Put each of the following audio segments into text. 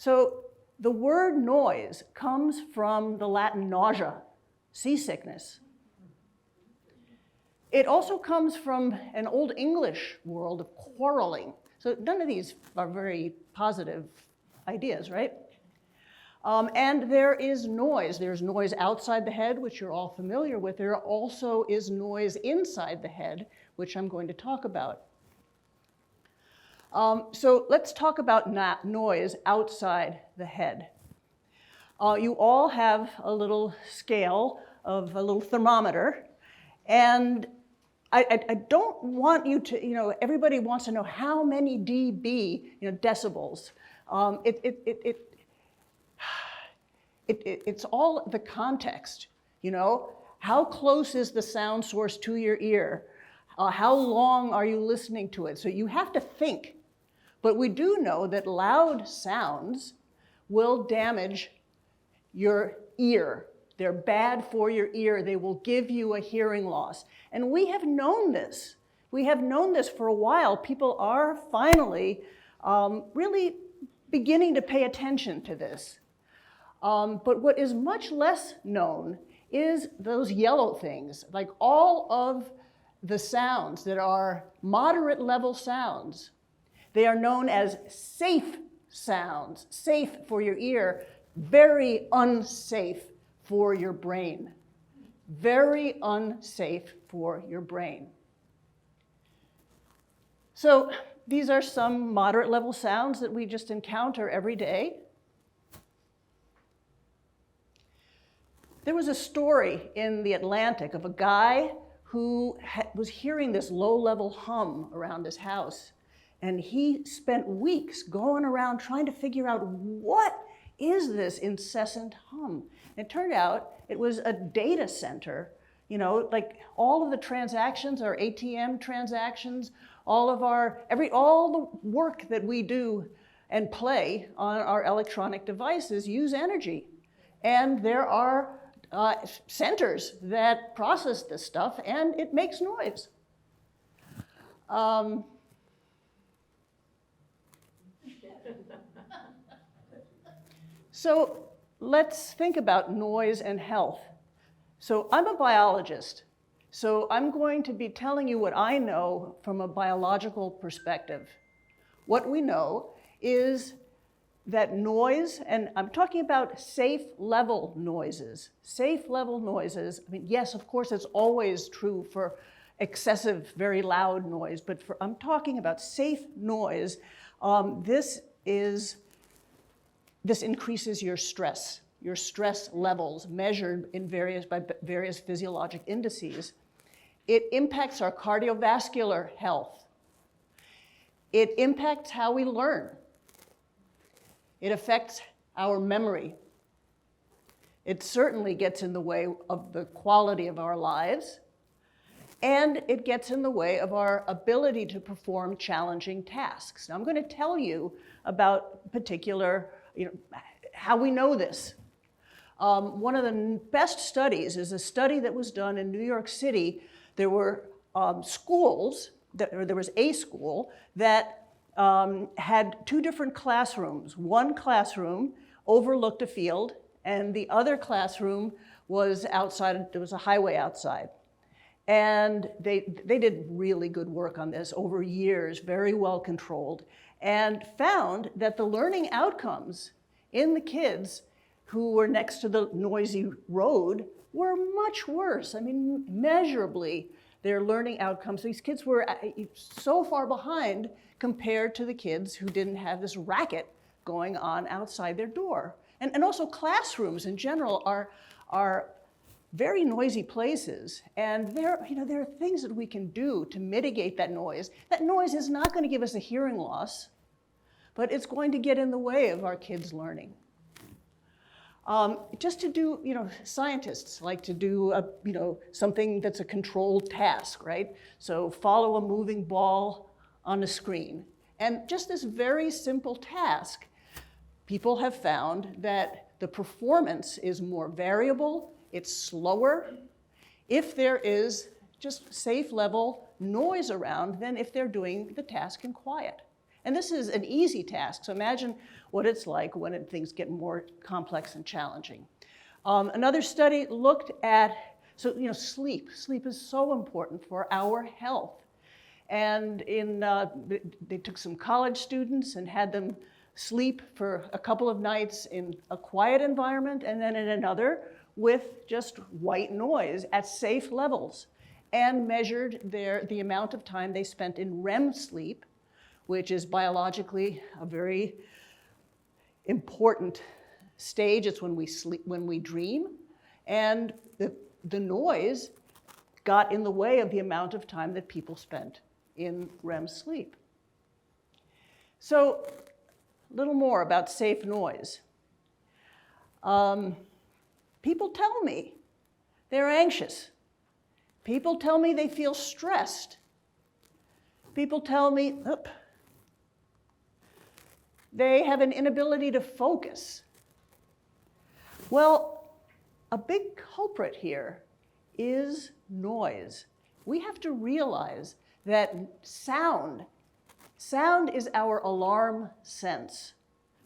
So the word noise comes from the Latin nausea, seasickness. It also comes from an Old English world of quarreling. So none of these are very positive ideas, right? And there is noise. There's noise outside the head, which you're all familiar with. There also is noise inside the head, which I'm going to talk about. So let's talk about noise outside the head. You all have a little scale of a little thermometer, and I don't want you to, everybody wants to know how many dB, decibels. It's all the context, How close is the sound source to your ear? How long are you listening to it? So you have to think. But we do know that loud sounds will damage your ear. They're bad for your ear. They will give you a hearing loss. And we have known this. We have known this for a while. People are finally really beginning to pay attention to this. But what is much less known is those yellow things, like all of the sounds that are moderate level sounds. They are known as safe sounds, safe for your ear, very unsafe for your brain. Very unsafe for your brain. So these are some moderate level sounds that we just encounter every day. There was a story in The Atlantic of a guy who was hearing this low-level hum around his house. And he spent weeks going around trying to figure out what is this incessant hum. And it turned out it was a data center. Like all of the transactions are ATM transactions. All the work that we do and play on our electronic devices use energy. And there are centers that process this stuff, and it makes noise. So let's think about noise and health. So I'm a biologist, so I'm going to be telling you what I know from a biological perspective. What we know is that noise, and I'm talking about safe level noises. Safe level noises, yes, of course, it's always true for excessive, very loud noise, but I'm talking about safe noise. This increases your stress levels measured by various physiologic indices. It impacts our cardiovascular health. It impacts how we learn. It affects our memory. It certainly gets in the way of the quality of our lives, and it gets in the way of our ability to perform challenging tasks. Now, I'm going to tell you about particular, how we know this. One of the best studies is a study that was done in New York City. There were schools, there was a school that had two different classrooms. One classroom overlooked a field, and the other classroom was outside, there was a highway outside. And they did really good work on this over years, very well controlled, and found that the learning outcomes in the kids who were next to the noisy road were much worse. Measurably, their learning outcomes. These kids were so far behind compared to the kids who didn't have this racket going on outside their door. And also classrooms in general are very noisy places, and there are things that we can do to mitigate that noise. That noise is not going to give us a hearing loss, but it's going to get in the way of our kids' learning. Just to do, scientists like to do something that's a controlled task, right? So follow a moving ball on a screen. And just this very simple task, people have found that the performance is more variable, it's slower, if there is just safe level noise around than if they're doing the task in quiet. And this is an easy task, so imagine what it's like when things get more complex and challenging. Another study looked at, sleep. Sleep is so important for our health. And they took some college students and had them sleep for a couple of nights in a quiet environment and then in another with just white noise at safe levels, and measured the amount of time they spent in REM sleep, which is biologically a very important stage. It's when we sleep, when we dream, and the noise got in the way of the amount of time that people spent in REM sleep. So, a little more about safe noise. People tell me they're anxious. People tell me they feel stressed. People tell me they have an inability to focus. Well, a big culprit here is noise. We have to realize that sound is our alarm sense.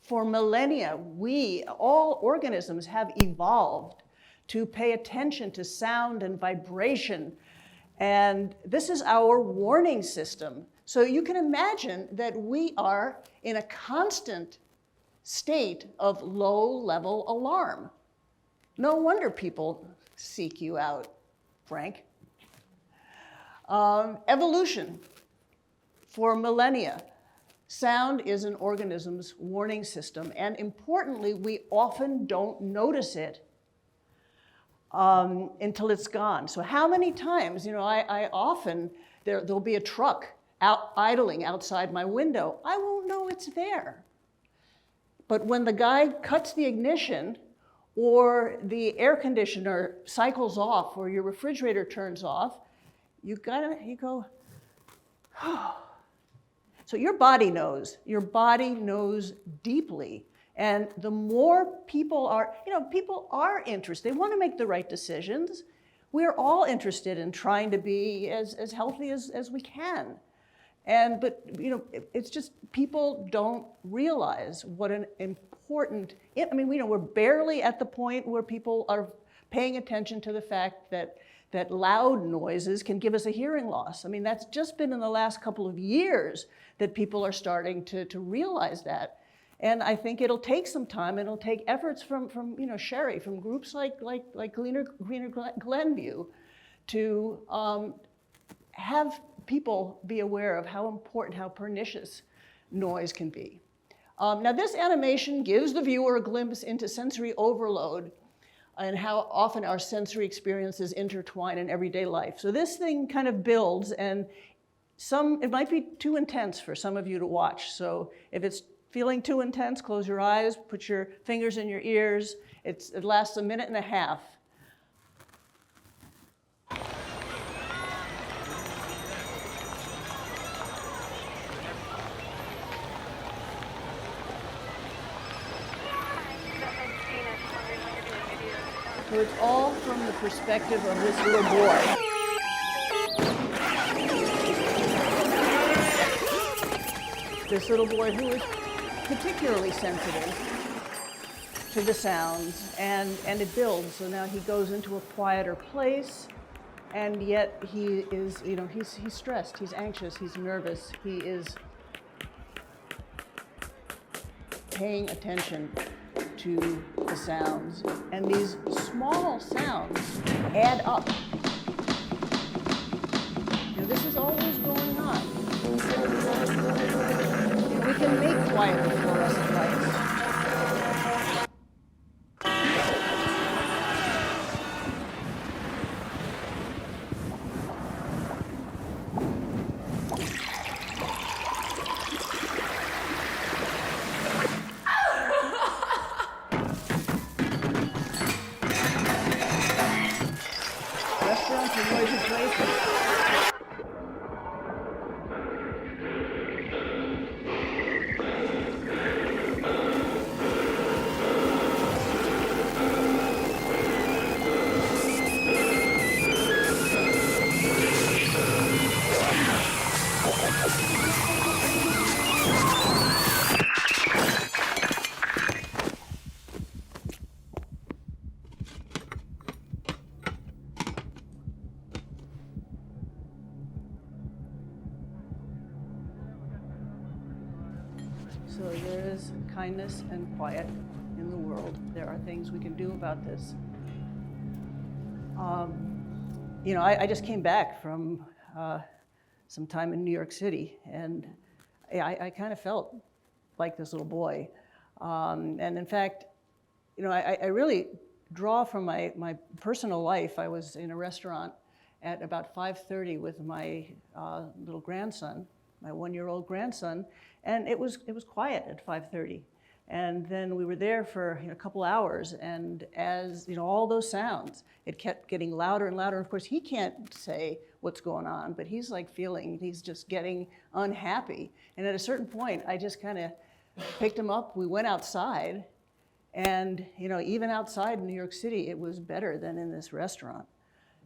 For millennia, all organisms have evolved to pay attention to sound and vibration. And this is our warning system. So you can imagine that we are in a constant state of low-level alarm. No wonder people seek you out, Frank. Evolution. For millennia, sound is an organism's warning system, and importantly, we often don't notice it until it's gone. So how many times, I often, there'll be a truck idling outside my window. I won't know it's there. But when the guy cuts the ignition, or the air conditioner cycles off, or your refrigerator turns off, you go, oh. So your body knows deeply. And the more people are interested, they want to make the right decisions. We're all interested in trying to be as healthy as we can. But it's just people don't realize what an important, we're barely at the point where people are paying attention to the fact that loud noises can give us a hearing loss. That's just been in the last couple of years that people are starting to realize that. And I think it'll take some time, and it'll take efforts from Sherry, from groups like Greener Glenview, to have people be aware of how important, how pernicious noise can be. Now this animation gives the viewer a glimpse into sensory overload and how often our sensory experiences intertwine in everyday life. So this thing kind of builds, and it might be too intense for some of you to watch. So if it's feeling too intense, close your eyes, put your fingers in your ears. It lasts a minute and a half. So it's all from the perspective of this little boy. This little boy who is particularly sensitive to the sounds, and it builds. So now he goes into a quieter place, and yet he is, he's stressed, he's anxious, he's nervous, he is paying attention to the sounds. And these small sounds add up. This is always going on. We can make quiet fluorescent lights. Restaurants are noisy places. So there is kindness and quiet in the world. There are things we can do about this. I just came back from some time in New York City, and I kind of felt like this little boy. And in fact, I really draw from my personal life. I was in a restaurant at about 5:30 with my little grandson, my 1-year-old grandson, and it was quiet at 5:30. And then we were there for a couple hours, and as all those sounds, it kept getting louder and louder. Of course, he can't say what's going on, but he's he's just getting unhappy. And at a certain point, I just kind of picked him up. We went outside, and even outside in New York City, it was better than in this restaurant.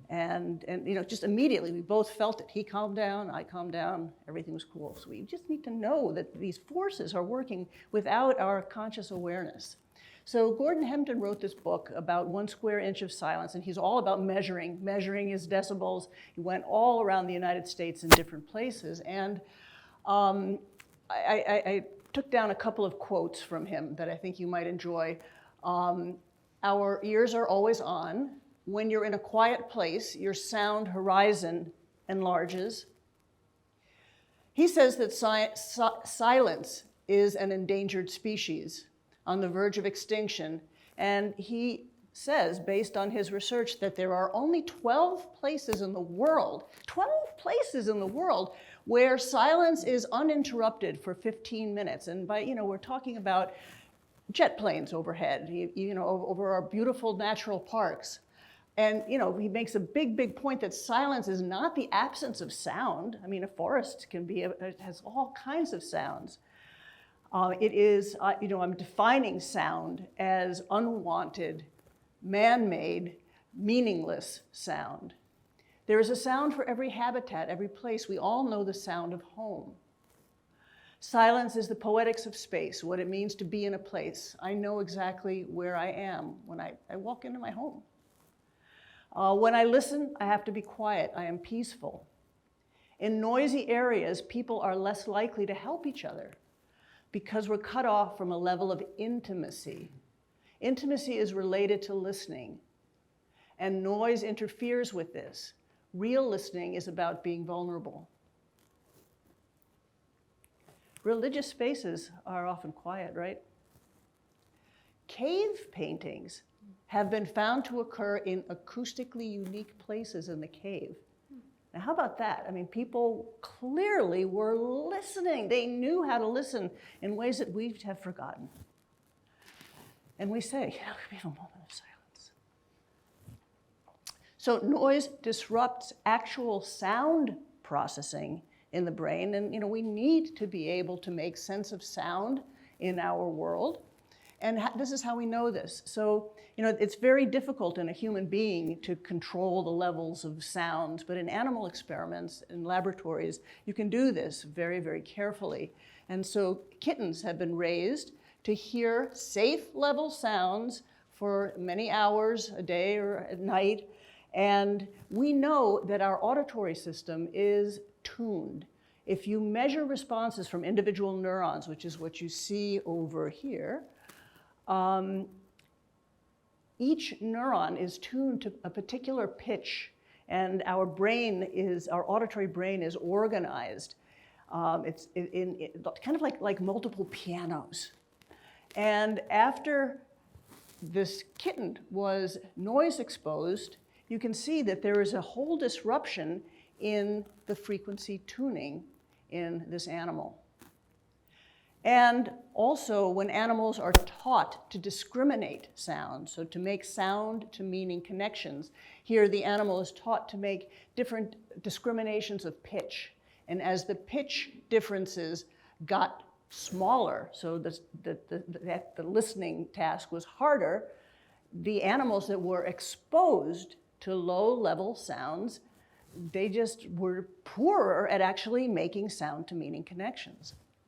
And just immediately we both felt it. He calmed down, I calmed down, everything was cool. So we just need to know that these forces are working without our conscious awareness. So Gordon Hempton wrote this book about 1 square inch of silence, and he's all about measuring his decibels. He went all around the United States in different places. And I took down a couple of quotes from him that I think you might enjoy. Our ears are always on. When you're in a quiet place, your sound horizon enlarges. He says that silence is an endangered species on the verge of extinction. And he says, based on his research, that there are only 12 places in the world, where silence is uninterrupted for 15 minutes. And we're talking about jet planes overhead, over our beautiful natural parks. And he makes a big point that silence is not the absence of sound. I mean, a forest has all kinds of sounds. It is, I'm defining sound as unwanted, man-made, meaningless sound. There is a sound for every habitat, every place. We all know the sound of home. Silence is the poetics of space, what it means to be in a place. I know exactly where I am when I walk into my home. When I listen, I have to be quiet. I am peaceful. In noisy areas, people are less likely to help each other because we're cut off from a level of intimacy. Intimacy is related to listening, and noise interferes with this. Real listening is about being vulnerable. Religious spaces are often quiet, right? Cave paintings have been found to occur in acoustically unique places in the cave. Now, how about that? I mean, people clearly were listening. They knew how to listen in ways that we have forgotten. And we say, we have a moment of silence. So noise disrupts actual sound processing in the brain, and we need to be able to make sense of sound in our world. And this is how we know this. So, it's very difficult in a human being to control the levels of sounds, but in animal experiments, in laboratories, you can do this very, very carefully. And so kittens have been raised to hear safe level sounds for many hours a day or at night. And we know that our auditory system is tuned. If you measure responses from individual neurons, which is what you see over here, each neuron is tuned to a particular pitch, and our auditory brain is organized. It's kind of like multiple pianos. And after this kitten was noise exposed, you can see that there is a whole disruption in the frequency tuning in this animal. And also, when animals are taught to discriminate sound, so to make sound to meaning connections, here the animal is taught to make different discriminations of pitch. And as the pitch differences got smaller, so the listening task was harder, the animals that were exposed to low-level sounds, they just were poorer at actually making sound to meaning connections.